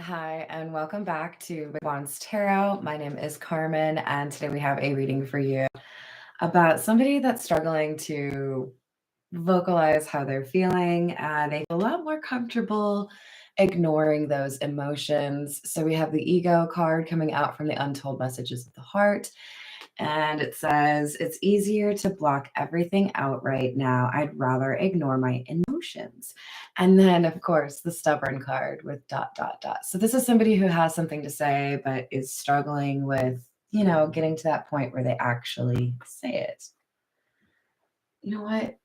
Hi, and welcome back to Wands Tarot. My name is Carmen, and today we have a reading for you about somebody that's struggling to vocalize how they're feeling. They feel a lot more comfortable ignoring those emotions. So we have the ego card coming out from the untold messages of the heart. And it says, it's easier to block everything out right now. I'd rather ignore my emotions. And then, of course, the stubborn card with dot, dot, dot. So this is somebody who has something to say, but is struggling with, getting to that point where they actually say it. You know what?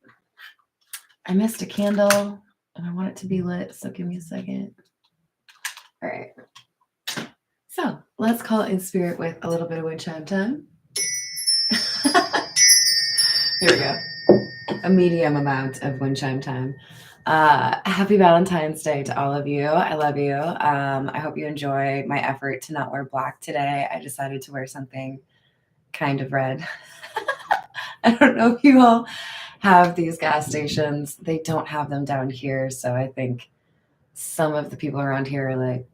I missed a candle and I want it to be lit. So give me a second. All right. So let's call it in spirit with a little bit of wind chime time. Here we go. A medium amount of wind chime time. Happy Valentine's Day to all of you. I love you. I hope you enjoy my effort to not wear black today. I decided to wear something kind of red. I don't know if you all have these gas stations. They don't have them down here. So I think some of the people around here are like,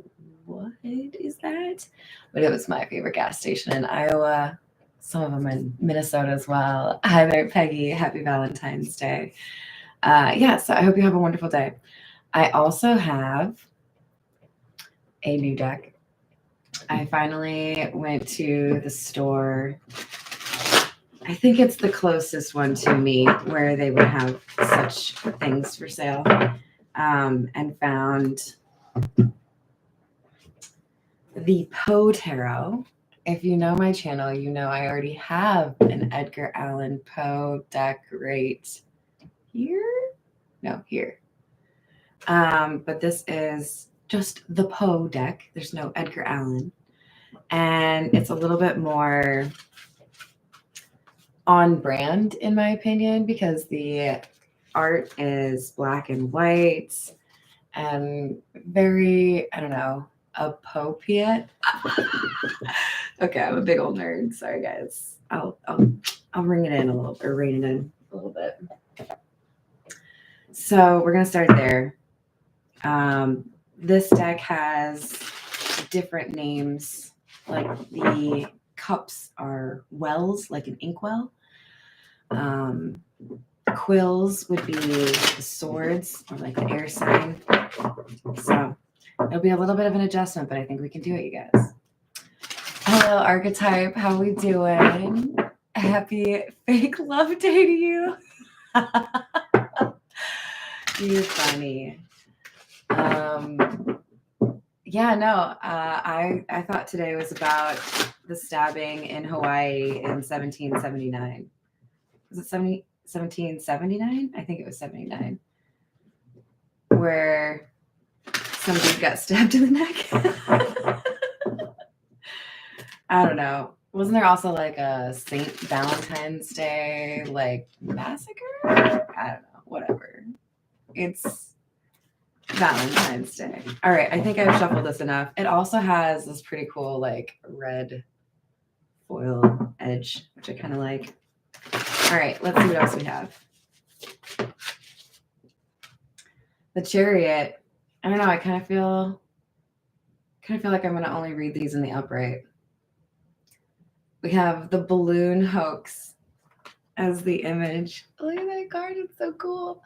what is that? But it was my favorite gas station in Iowa. Some of them in Minnesota as well. Hi there, Peggy. Happy Valentine's Day. So I hope you have a wonderful day. I also have a new deck. I finally went to the store. I think it's the closest one to me where they would have such things for sale, and found the Poe Tarot. If you know my channel, you know I already have an Edgar Allan Poe deck right here. No, here. But this is just the Poe deck. There's no Edgar Allan. And it's a little bit more on brand, in my opinion, because the art is black and white and very, I don't know, appropriate. Okay, I'm a big old nerd. Sorry, guys. I'll ring it in a little, or rein it in a little bit. So we're gonna start there. This deck has different names. Like the cups are wells, like an inkwell. Quills would be the swords, or like the air sign. So it'll be a little bit of an adjustment, but I think we can do it, you guys. Hello, archetype. How we doing? Happy fake love day to you. You're funny. I thought today was about the stabbing in Hawaii in 1779. Was it 1779? I think it was 79. Where somebody got stabbed in the neck. I don't know. Wasn't there also like a St. Valentine's Day like massacre? I don't know. Whatever. It's Valentine's Day. All right, I think I've shuffled this enough. It also has this pretty cool like red foil edge, which I kind of like. All right, let's see what else we have. The Chariot. I don't know. I kind of feel like I'm going to only read these in the upright. We have the balloon hoax as the image. Look at that card. It's so cool.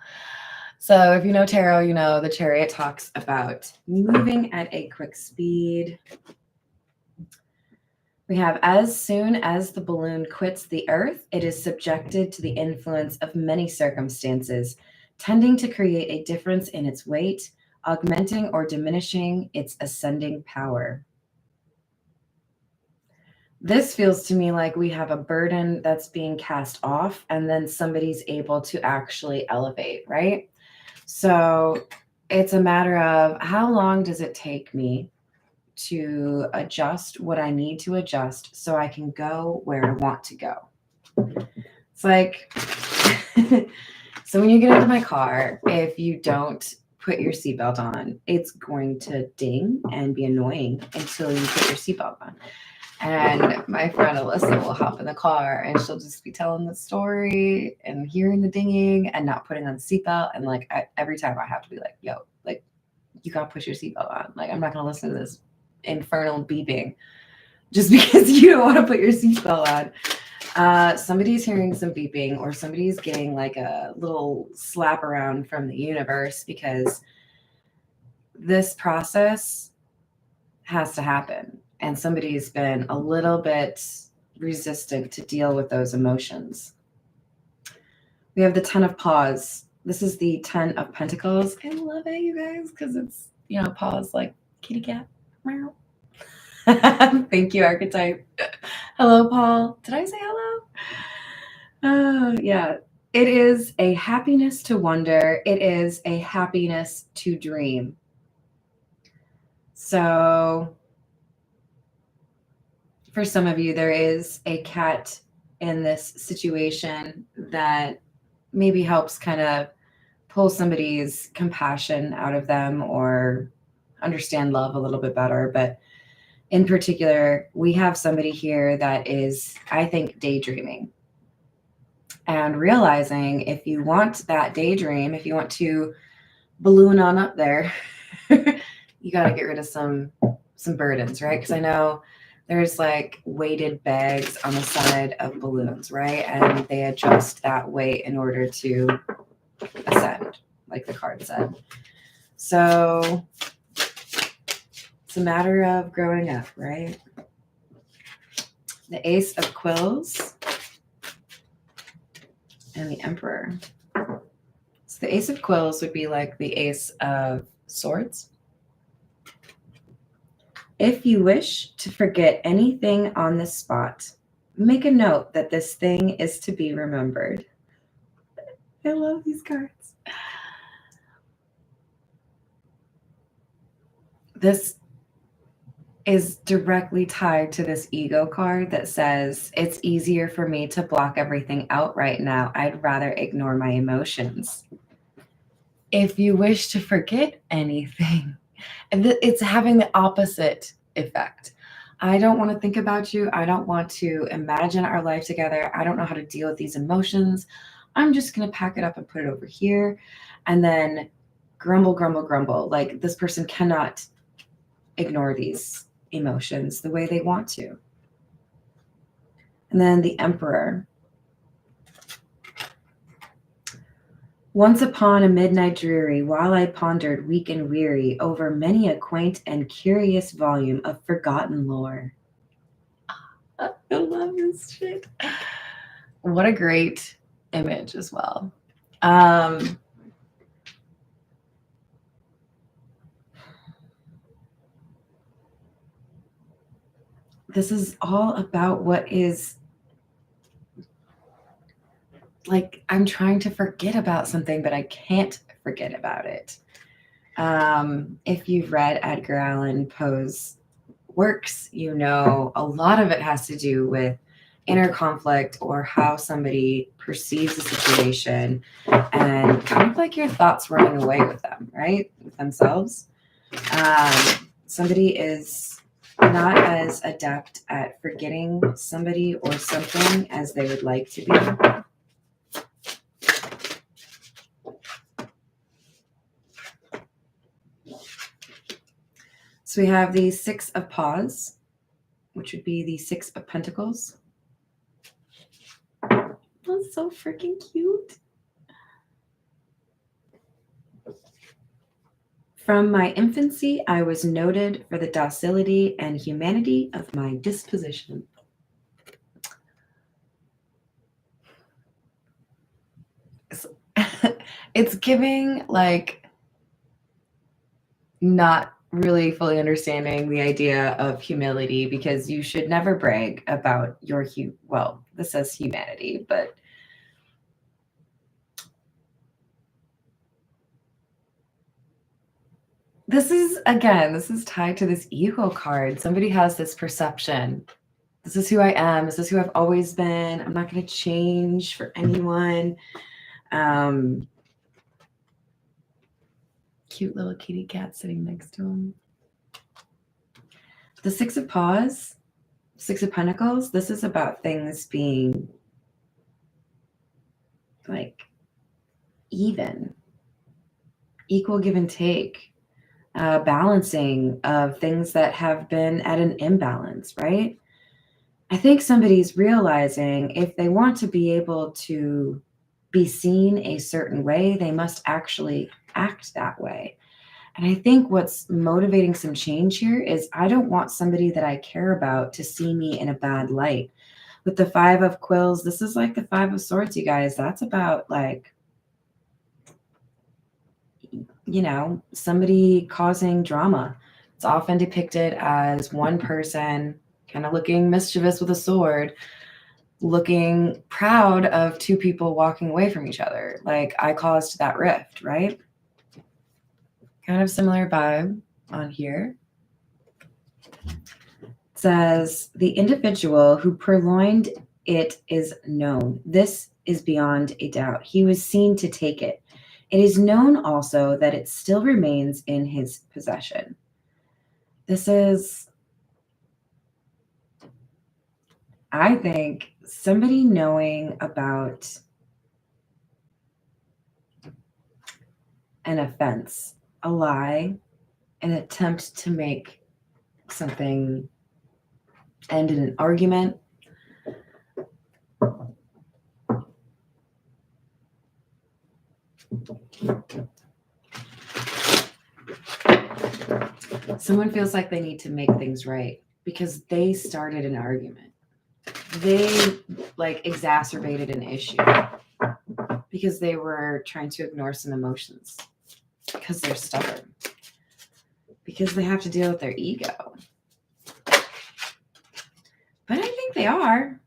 So if you know tarot, you know the Chariot talks about moving at a quick speed. We have, as soon as the balloon quits the earth, it is subjected to the influence of many circumstances, tending to create a difference in its weight, augmenting or diminishing its ascending power. This feels to me like we have a burden that's being cast off, and then somebody's able to actually elevate, right? So it's a matter of how long does it take me to adjust what I need to adjust so I can go where I want to go. It's like, so when you get into my car, if you don't put your seatbelt on, it's going to ding and be annoying until you put your seatbelt on. And my friend Alyssa will hop in the car and she'll just be telling the story and hearing the dinging and not putting on the seatbelt. And like every time I have to be like, yo, like you got to put your seatbelt on. Like, I'm not going to listen to this infernal beeping just because you don't want to put your seatbelt on. Somebody's hearing some beeping, or somebody's getting like a little slap around from the universe, because this process has to happen. And somebody's been a little bit resistant to deal with those emotions. We have the 10 of Paws. This is the 10 of Pentacles. I love it, you guys, because it's, paws like kitty cat. Meow. Thank you, archetype. Hello, Paul. Did I say hello? Yeah. It is a happiness to wonder. It is a happiness to dream. So for some of you, there is a cat in this situation that maybe helps kind of pull somebody's compassion out of them or understand love a little bit better. But in particular, we have somebody here that is, I think, daydreaming and realizing if you want that daydream, if you want to balloon on up there, you got to get rid of some burdens, right? Because I know there's like weighted bags on the side of balloons, right? And they adjust that weight in order to ascend, like the card said. So it's a matter of growing up, right? The Ace of Quills and the Emperor. So the Ace of Quills would be like the Ace of Swords. If you wish to forget anything on this spot, make a note that this thing is to be remembered. I love these cards. This is directly tied to this ego card that says, it's easier for me to block everything out right now. I'd rather ignore my emotions. If you wish to forget anything, and it's having the opposite effect. I don't want to think about you. I don't want to imagine our life together. I don't know how to deal with these emotions. I'm just going to pack it up and put it over here and then grumble, grumble, grumble. Like, this person cannot ignore these emotions the way they want to. And then the Emperor. Once upon a midnight dreary, while I pondered weak and weary over many a quaint and curious volume of forgotten lore. I love this shit. What a great image as well. This is all about what is, like, I'm trying to forget about something, but I can't forget about it. If you've read Edgar Allan Poe's works, you know a lot of it has to do with inner conflict or how somebody perceives a situation and kind of like your thoughts running away with them, right? With themselves. Somebody is not as adept at forgetting somebody or something as they would like to be. So we have the Six of Paws, which would be the Six of Pentacles. That's so freaking cute. From my infancy, I was noted for the docility and humanity of my disposition. It's giving, like, not really fully understanding the idea of humility, because you should never brag about your well, this says humanity, but this is tied to this ego card. Somebody has this perception. This is who I am. This is who I've always been. I'm not going to change for anyone. Cute little kitty cat sitting next to him. The Six of Paws, Six of Pentacles, this is about things being like even, equal give and take. balancing of things that have been at an imbalance, right? I think somebody's realizing if they want to be able to be seen a certain way, they must actually act that way. And I think what's motivating some change here is I don't want somebody that I care about to see me in a bad light. With the Five of Quills, this is like the Five of Swords, you guys. That's about like, you know, somebody causing drama. It's often depicted as one person kind of looking mischievous with a sword, looking proud of two people walking away from each other. Like, I caused that rift, right? Kind of similar vibe on here. It says, the individual who purloined it is known. This is beyond a doubt. He was seen to take it. It is known also that it still remains in his possession. This is, I think, somebody knowing about an offense, a lie, an attempt to make something end in an argument. Someone feels like they need to make things right because they started an argument. They like exacerbated an issue because they were trying to ignore some emotions, because they're stubborn, because they have to deal with their ego. But I think they are.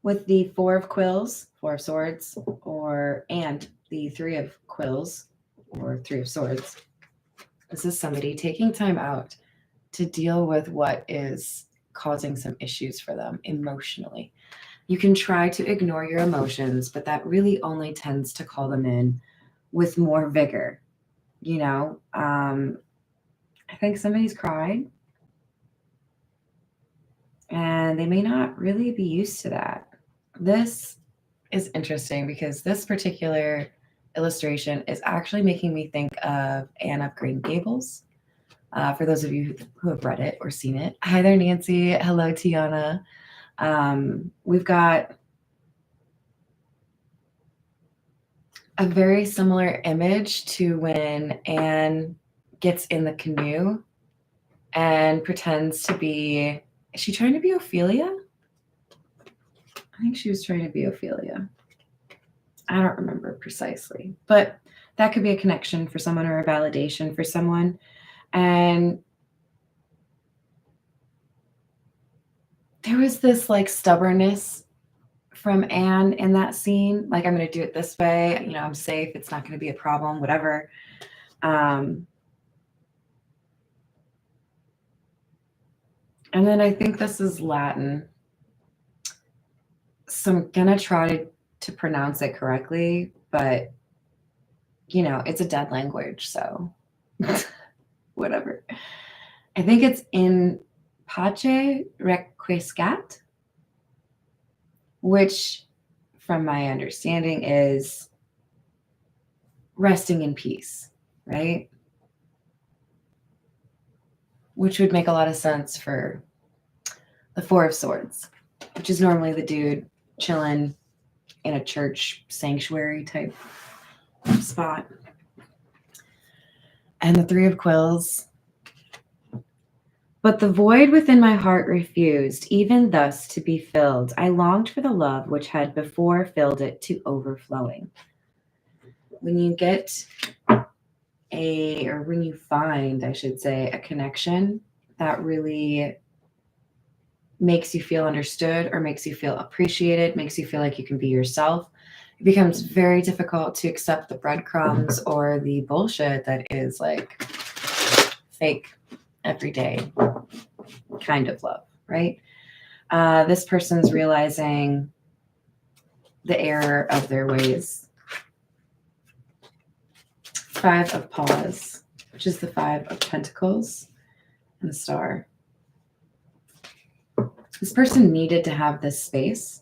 With the Four of Quills, Four of Swords, and the Three of Quills, or Three of Swords, this is somebody taking time out to deal with what is causing some issues for them emotionally. You can try to ignore your emotions, but that really only tends to call them in with more vigor. You know, I think somebody's cried and they may not really be used to that. This is interesting because this particular illustration is actually making me think of Anne of Green Gables. For those of you who have read it or seen it. Hi there, Nancy. Hello, Tiana. We've got a very similar image to when Anne gets in the canoe and pretends to be, is she trying to be Ophelia? I think she was trying to be Ophelia. I don't remember precisely, but that could be a connection for someone or a validation for someone. And there was this like stubbornness from Anne in that scene. Like, I'm going to do it this way. You know, I'm safe. It's not going to be a problem, whatever. And then I think this is Latin. So I'm going to try to pronounce it correctly, but, you know, it's a dead language. So whatever. I think it's in pace requiescat, which from my understanding is resting in peace, right? Which would make a lot of sense for the Four of Swords, which is normally the dude chilling in a church sanctuary type spot. And the Three of Quills. But the void within my heart refused, even thus, to be filled. I longed for the love which had before filled it to overflowing. When you get when you find, I should say, a connection that really makes you feel understood or makes you feel appreciated, makes you feel like you can be yourself, it becomes very difficult to accept the breadcrumbs or the bullshit that is like fake, everyday kind of love, right? This person's realizing the error of their ways. Five of Paws, which is the Five of Pentacles and the Star. This person needed to have this space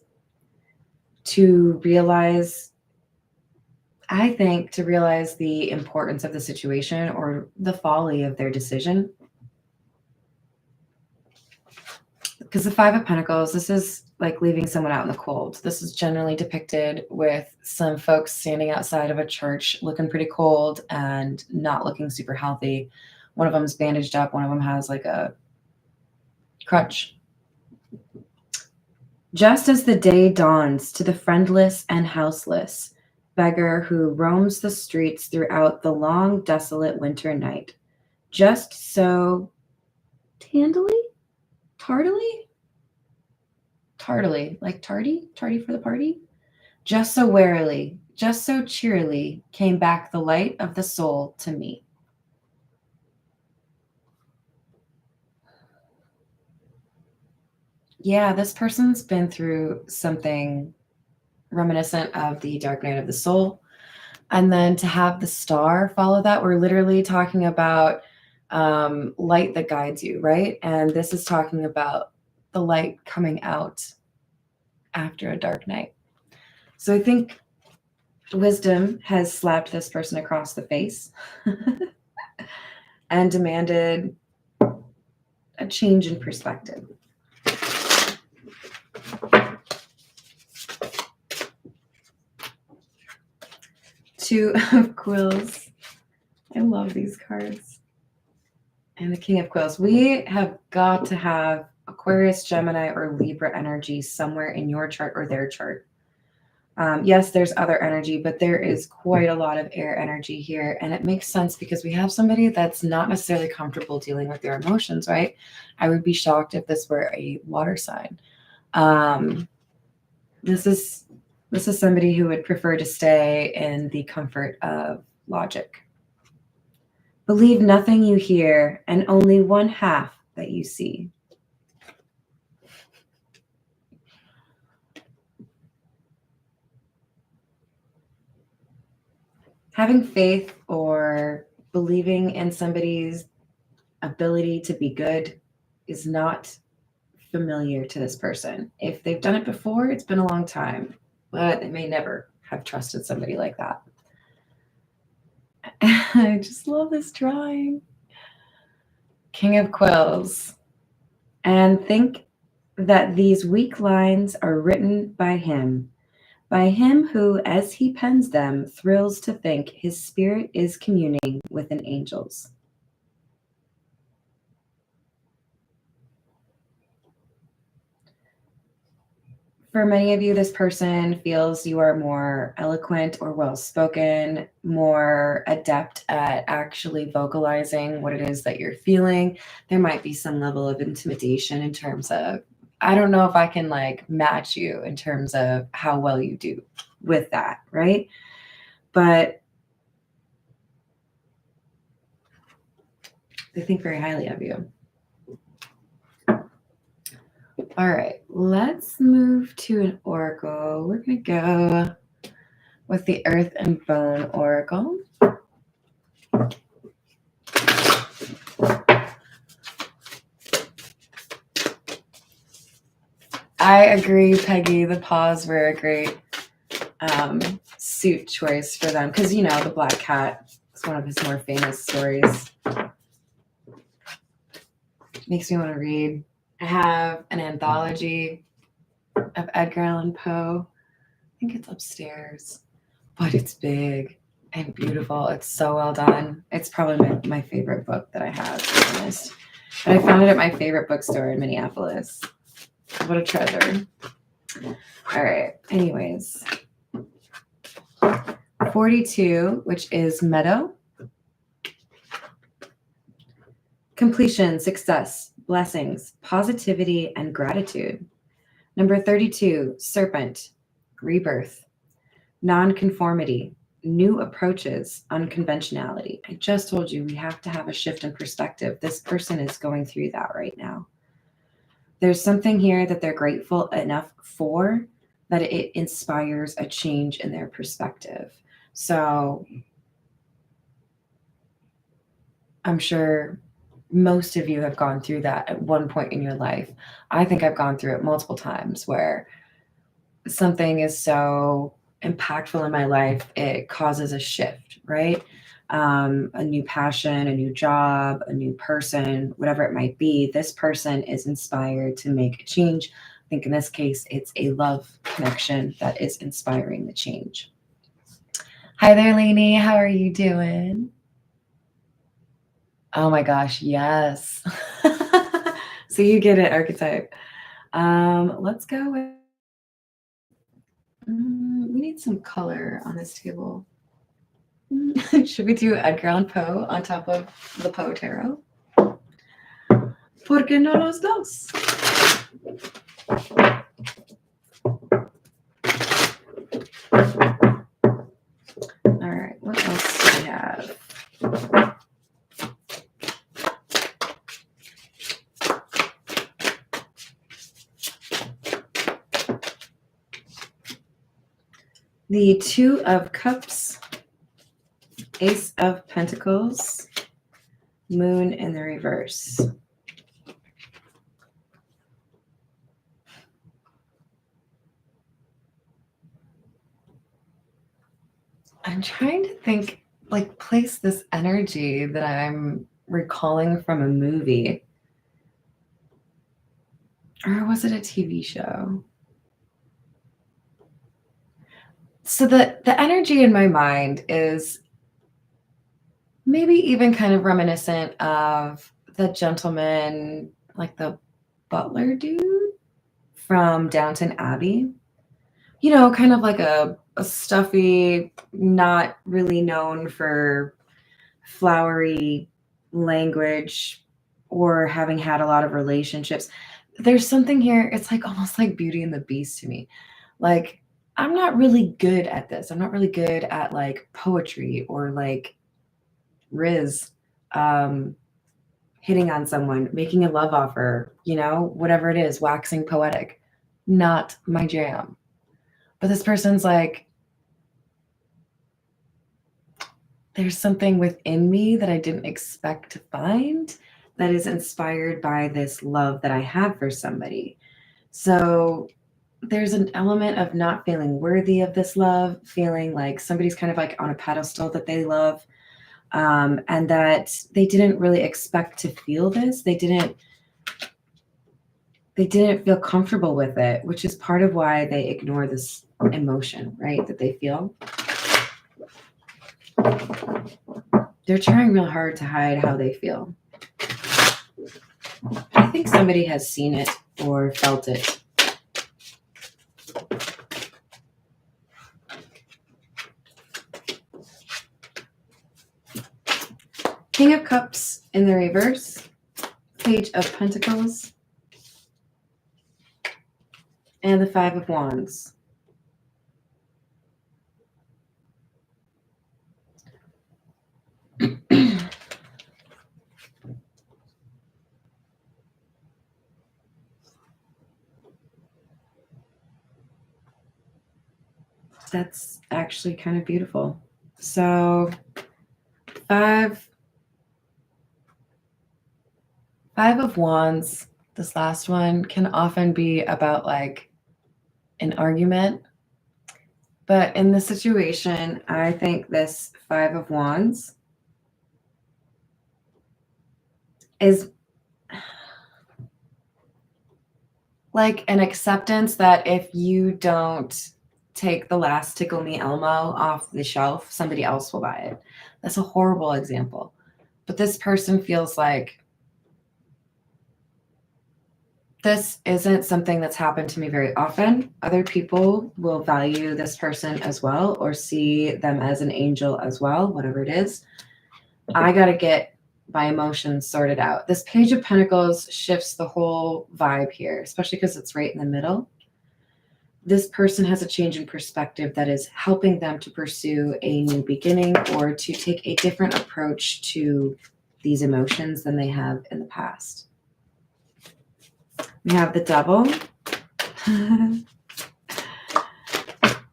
to realize I think to realize the importance of the situation or the folly of their decision. Because the Five of Pentacles, this is like leaving someone out in the cold. This is generally depicted with some folks standing outside of a church looking pretty cold and not looking super healthy. One of them's bandaged up. One of them has like a crutch. Just as the day dawns to the friendless and houseless beggar who roams the streets throughout the long, desolate winter night, just so tardily, like tardy for the party, just so warily, just so cheerily came back the light of the soul to me. Yeah, this person's been through something reminiscent of the dark night of the soul. And then to have the star follow that, we're literally talking about light that guides you, right? And this is talking about the light coming out after a dark night. So I think wisdom has slapped this person across the face and demanded a change in perspective. Two of Quills. I love these cards. And the King of Quills. We have got to have Aquarius, Gemini, or Libra energy somewhere in your chart or their chart. Yes, there's other energy, but there is quite a lot of air energy here. And it makes sense because we have somebody that's not necessarily comfortable dealing with their emotions, right? I would be shocked if this were a water sign. This is somebody who would prefer to stay in the comfort of logic. Believe nothing you hear and only one half that you see. Having faith or believing in somebody's ability to be good is not familiar to this person. If they've done it before, it's been a long time, but they may never have trusted somebody like that. I just love this drawing. King of Quills. And think that these weak lines are written by him who, as he pens them, thrills to think his spirit is communing with an angel's. For many of you, this person feels you are more eloquent or well-spoken, more adept at actually vocalizing what it is that you're feeling. There might be some level of intimidation in terms of, I don't know if I can like match you in terms of how well you do with that, right? But they think very highly of you. All right, let's move to an oracle. We're going to go with the Earth and Bone oracle. I agree, Peggy. The paws were a great suit choice for them because, you know, the Black Cat is one of his more famous stories. Makes me want to read. I have an anthology of Edgar Allan Poe. I think it's upstairs, but it's big and beautiful. It's so well done. It's probably my favorite book that I have, to be honest. But I found it at my favorite bookstore in Minneapolis. What a treasure. All right. Anyways. 42, which is meadow. Completion, success, blessings, positivity, and gratitude. Number 32, serpent, rebirth, nonconformity, new approaches, unconventionality. I just told you we have to have a shift in perspective. This person is going through that right now. There's something here that they're grateful enough for that it inspires a change in their perspective. So I'm sure most of you have gone through that at one point in your life. I think I've gone through it multiple times where something is so impactful in my life, it causes a shift, right? A new passion, a new job, a new person, whatever it might be. This person is inspired to make a change. I think in this case, it's a love connection that is inspiring the change. Hi there, Lainey. How are you doing? Oh my gosh, yes. So you get it, archetype. Let's go with, we need some color on this table. Should we do Edgar Allan Poe on top of the Poe Tarot? ¿Por qué no los dos? All right, what else do we have? The Two of Cups, Ace of Pentacles, Moon in the reverse. I'm trying to think, like, place this energy that I'm recalling from a movie. Or was it a TV show? So the energy in my mind is maybe even kind of reminiscent of the gentleman, like the butler dude from Downton Abbey. You know, kind of like a stuffy, not really known for flowery language or having had a lot of relationships. There's something here, it's like almost like Beauty and the Beast to me. Like, I'm not really good at this. I'm not really good at like poetry or like Riz, hitting on someone, making a love offer, you know, whatever it is, waxing poetic. Not my jam. But this person's like, there's something within me that I didn't expect to find that is inspired by this love that I have for somebody. So there's an element of not feeling worthy of this love, feeling like somebody's kind of like on a pedestal that they love, and that they didn't really expect to feel this. They didn't feel comfortable with it, which is part of why they ignore this emotion, right, that they feel. They're trying real hard to hide how they feel. I think somebody has seen it or felt it. King of Cups in the reverse, Page of Pentacles, and the Five of Wands. That's actually kind of beautiful. So five of Wands, this last one, can often be about like an argument. But in this situation, I think this Five of Wands is like an acceptance that if you don't take the last Tickle Me Elmo off the shelf, somebody else will buy it. That's a horrible example. But this person feels like this isn't something that's happened to me very often. Other people will value this person as well or see them as an angel as well, whatever it is. I got to get my emotions sorted out. This Page of Pentacles shifts the whole vibe here, especially because it's right in the middle. This person has a change in perspective that is helping them to pursue a new beginning or to take a different approach to these emotions than they have in the past. We have the Devil.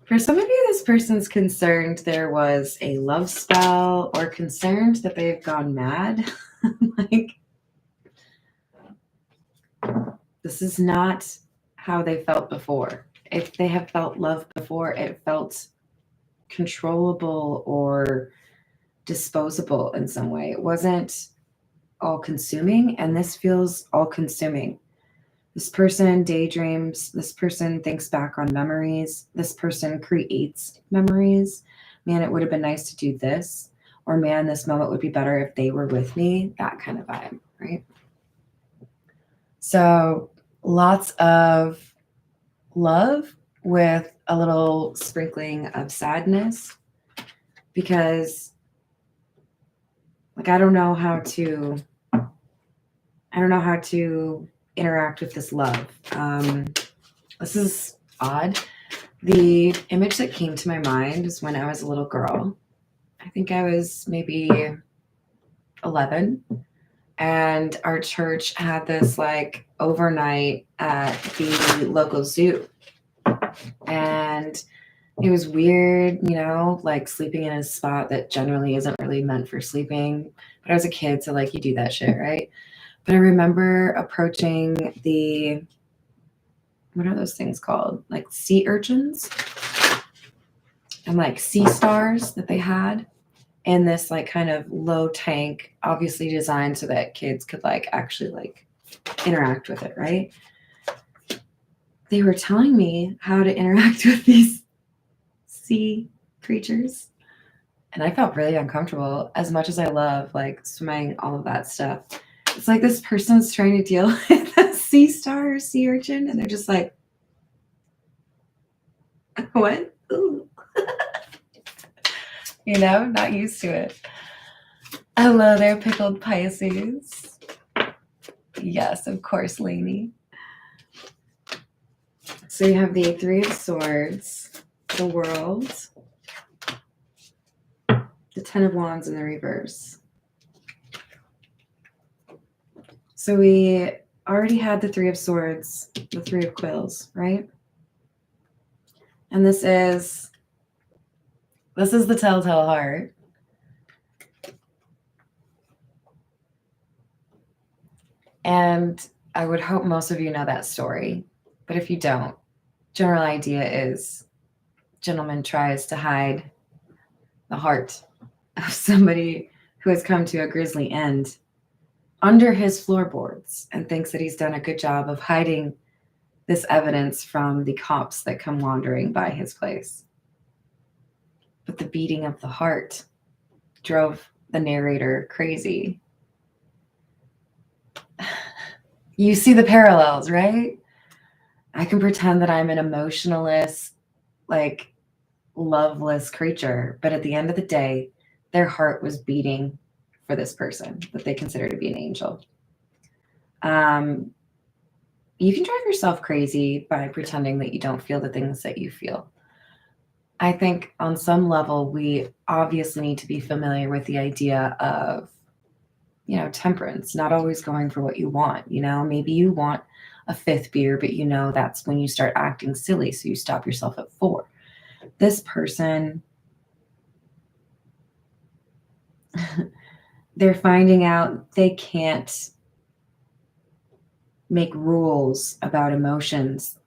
For some of you, this person's concerned there was a love spell or concerned that they've gone mad. Like, this is not how they felt before. If they have felt love before, it felt controllable or disposable in some way. It wasn't all consuming, and this feels all consuming. This person daydreams. This person thinks back on memories. This person creates memories. Man, it would have been nice to do this. Or man, this moment would be better if they were with me. That kind of vibe, right? So lots of love with a little sprinkling of sadness, because like I don't know how to interact with this love. This is odd. The image that came to my mind is when I was a little girl. I think I was maybe 11, and our church had this like overnight at the local zoo. And it was weird, you know, like sleeping in a spot that generally isn't really meant for sleeping. But I was a kid, so like you do that shit, right? But I remember approaching the, what are those things called? Like sea urchins and like sea stars that they had in this like kind of low tank, obviously designed so that kids could like actually like interact with it, right? They were telling me how to interact with these sea creatures. And I felt really uncomfortable, as much as I love like swimming, all of that stuff. It's like this person's trying to deal with a sea star or sea urchin, and they're just like, what? Ooh. You know, not used to it. Hello there, pickled Pisces. Yes, of course, Lainey. So you have the Three of Swords, the World, the Ten of Wands in the reverse. So we already had the Three of Swords, the Three of Quills, right? And this is the Telltale Heart. And I would hope most of you know that story. But if you don't, general idea is gentleman tries to hide the heart of somebody who has come to a grisly end under his floorboards and thinks that he's done a good job of hiding this evidence from the cops that come wandering by his place. But the beating of the heart drove the narrator crazy. You see the parallels, right? I can pretend that I'm an emotionless, like loveless creature, but at the end of the day, their heart was beating for this person that they consider to be an angel. You can drive yourself crazy by pretending that you don't feel the things that you feel. I think on some level, we obviously need to be familiar with the idea of, you know, temperance, not always going for what you want. You know, maybe you want a fifth beer, but you know that's when you start acting silly, so you stop yourself at 4. This person, they're finding out they can't make rules about emotions.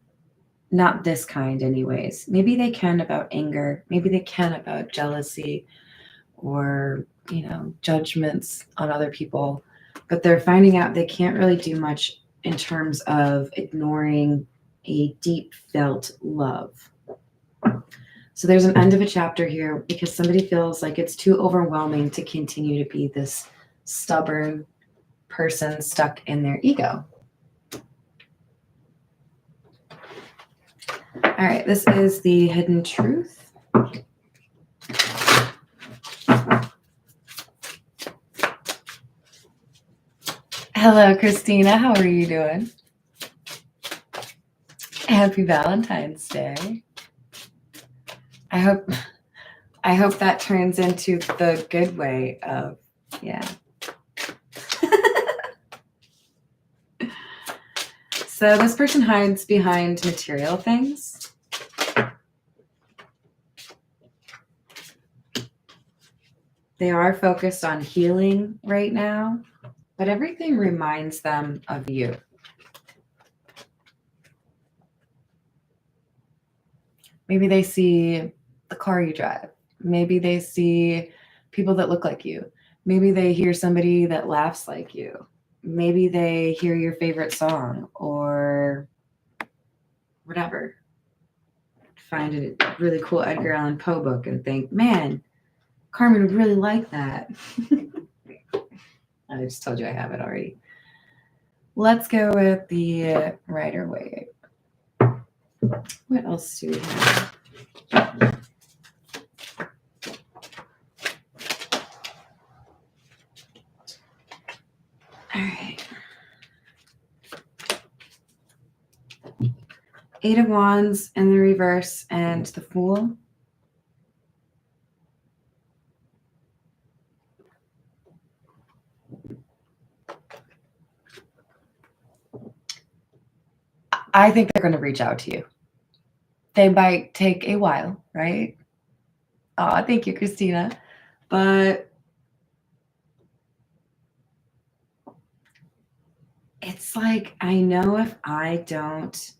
Not this kind, anyways. Maybe they can about anger. Maybe they can about jealousy or, you know, judgments on other people. But they're finding out they can't really do much in terms of ignoring a deep felt love. So there's an end of a chapter here because somebody feels like it's too overwhelming to continue to be this stubborn person stuck in their ego. All right, this is the hidden truth. Hello, Christina. How are you doing? Happy Valentine's Day. I hope that turns into the good way of, yeah. So this person hides behind material things. They are focused on healing right now, but everything reminds them of you. Maybe they see the car you drive. Maybe they see people that look like you. Maybe they hear somebody that laughs like you. Maybe they hear your favorite song or whatever. Find a really cool Edgar Allan Poe book and think, man, Carmen would really like that. I just told you I have it already. Let's go with the Rider-Waite. What else do we have? All right. 8 of Wands in the reverse and the Fool. I think they're going to reach out to you. They might take a while, right? Oh, thank you, Christina. But it's like, I know if I don't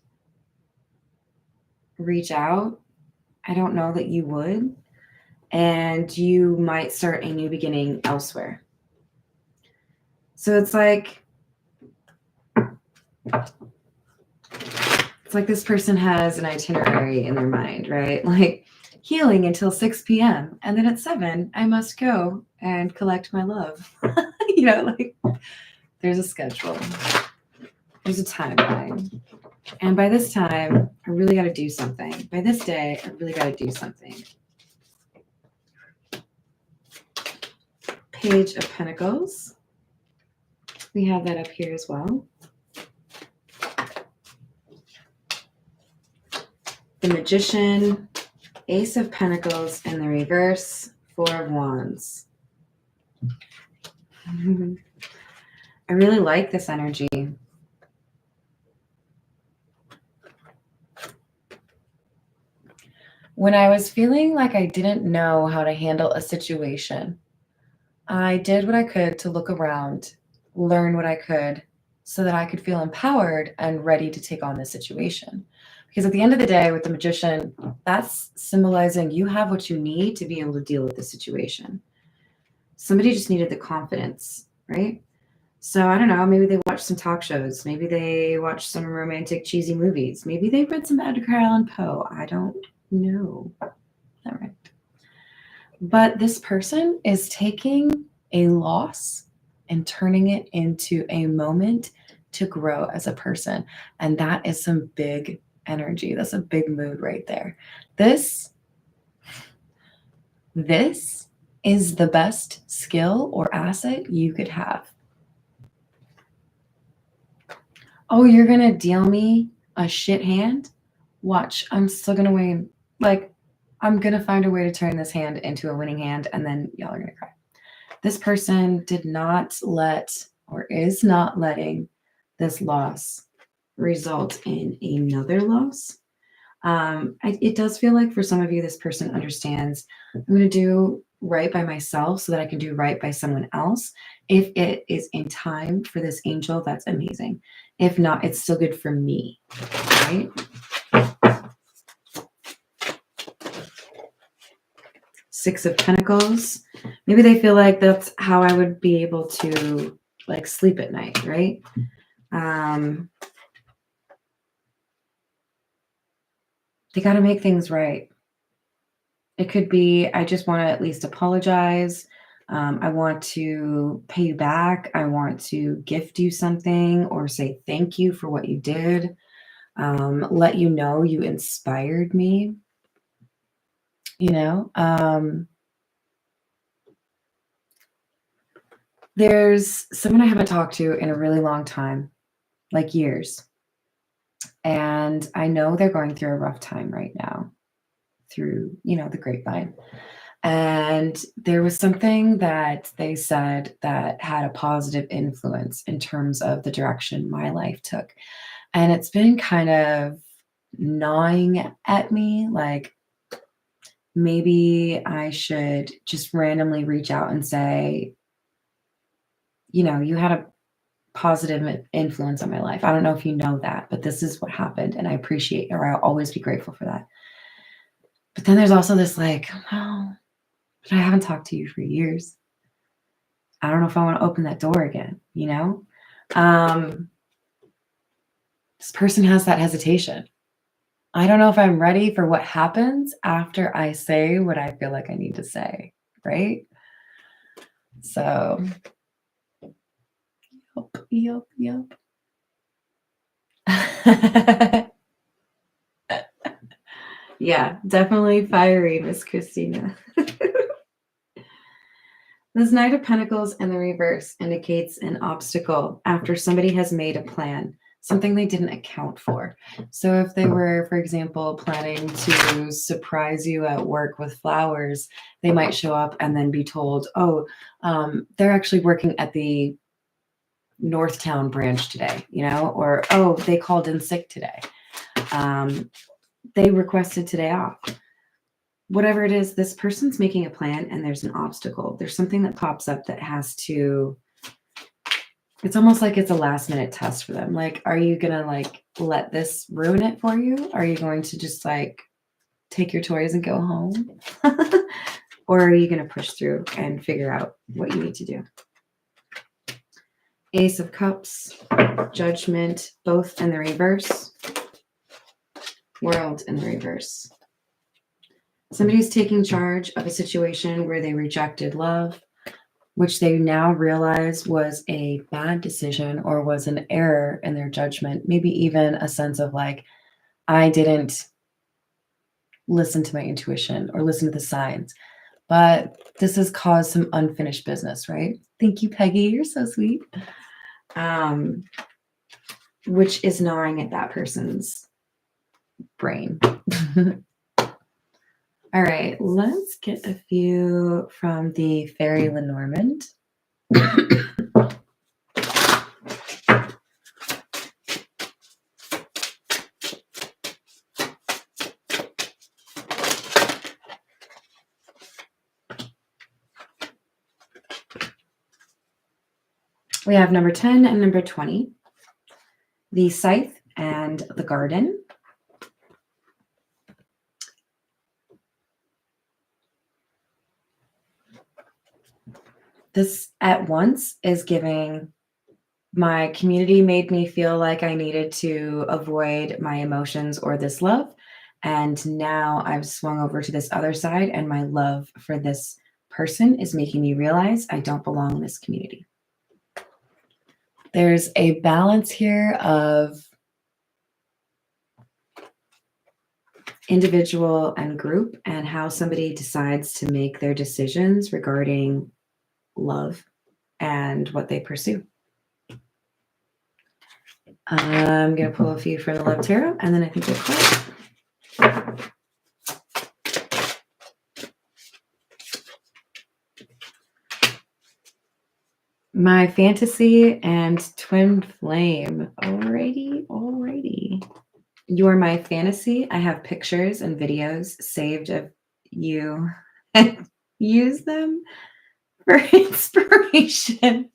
reach out, I don't know that you would. And you might start a new beginning elsewhere. So it's like this person has an itinerary in their mind, right? Like healing until 6 p.m. And then at 7, I must go and collect my love. Like there's a schedule. There's a timeline. And by this time, I really got to do something. By this day, I really got to do something. Page of Pentacles. We have that up here as well. The Magician, Ace of Pentacles in the reverse, 4 of Wands. I really like this energy. When I was feeling like I didn't know how to handle a situation, I did what I could to look around, learn what I could, so that I could feel empowered and ready to take on the situation. Because at the end of the day, with the Magician, that's symbolizing you have what you need to be able to deal with the situation. Somebody just needed the confidence, right? So I don't know, maybe they watched some talk shows. Maybe they watched some romantic, cheesy movies. Maybe they read some Edgar Allan Poe. I don't know. All right. But this person is taking a loss and turning it into a moment to grow as a person. And that is some big energy. That's a big mood right there. This is the best skill or asset you could have. Oh, you're going to deal me a shit hand? Watch, I'm still going to win. Like, I'm going to find a way to turn this hand into a winning hand, and then y'all are going to cry. This person did not let, or is not letting, this loss result in another loss. It does feel like for some of you, this person understands, I'm going to do right by myself so that I can do right by someone else. If it is in time for this angel, that's amazing. If not, it's still good for me, right? Six of Pentacles. Maybe they feel like that's how I would be able to like sleep at night, right? They got to make things right. It could be, I just want to at least apologize. I want to pay you back. I want to gift you something or say thank you for what you did. Let you know you inspired me. There's someone I haven't talked to in a really long time, like years. And I know they're going through a rough time right now through, the grapevine. And there was something that they said that had a positive influence in terms of the direction my life took. And it's been kind of gnawing at me, like maybe I should just randomly reach out and say, you had a positive influence on my life. I don't know if you know that, but this is what happened. And I appreciate, or I'll always be grateful for that. But then there's also this like, oh, but I haven't talked to you for years. I don't know if I want to open that door again, you know? This person has that hesitation. I don't know if I'm ready for what happens after I say what I feel like I need to say, right? So, yep. Yeah, definitely fiery, Miss Christina. This Knight of Pentacles in the reverse indicates an obstacle after somebody has made a plan, something they didn't account for. So if they were, for example, planning to surprise you at work with flowers, they might show up and then be told, oh, they're actually working at the Northtown branch today, you know, or, oh, they called in sick today. They requested today off. Whatever it is, this person's making a plan and there's an obstacle. There's something that pops up that has to, it's almost like it's a last minute test for them. Like, are you going to like let this ruin it for you? Are you going to just like take your toys and go home? Or are you going to push through and figure out what you need to do? Ace of Cups, Judgment, both in the reverse. World in the reverse. Somebody's taking charge of a situation where they rejected love, which they now realize was a bad decision or was an error in their judgment. Maybe even a sense of like, I didn't listen to my intuition or listen to the signs. But this has caused some unfinished business, right? Thank you, Peggy. You're so sweet. Which is gnawing at that person's brain. All right, let's get a few from the Fairy Lenormand. We have number 10 and number 20, the Scythe and the Garden. This at once is giving, my community made me feel like I needed to avoid my emotions or this love. And now I've swung over to this other side, and my love for this person is making me realize I don't belong in this community. There's a balance here of individual and group, and how somebody decides to make their decisions regarding love and what they pursue. I'm going to pull a few from the Love Tarot, and then I think we'll close. My Fantasy and Twin Flame. Alrighty. You're my fantasy. I have pictures and videos saved of you and use them for inspiration.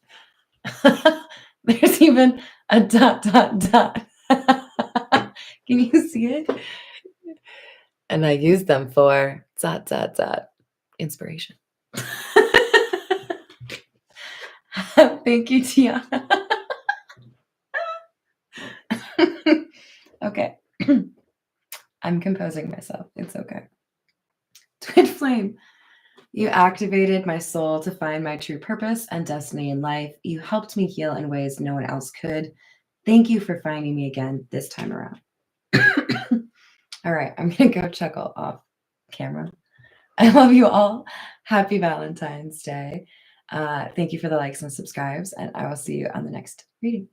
There's even a ... Can you see it? And I use them for ... inspiration. Thank you, Tiana. Okay. I'm composing myself. It's okay. Twin Flame. You activated my soul to find my true purpose and destiny in life. You helped me heal in ways no one else could. Thank you for finding me again this time around. All right, I'm going to go chuckle off camera. I love you all. Happy Valentine's Day. Thank you for the likes and subscribes, and I will see you on the next reading.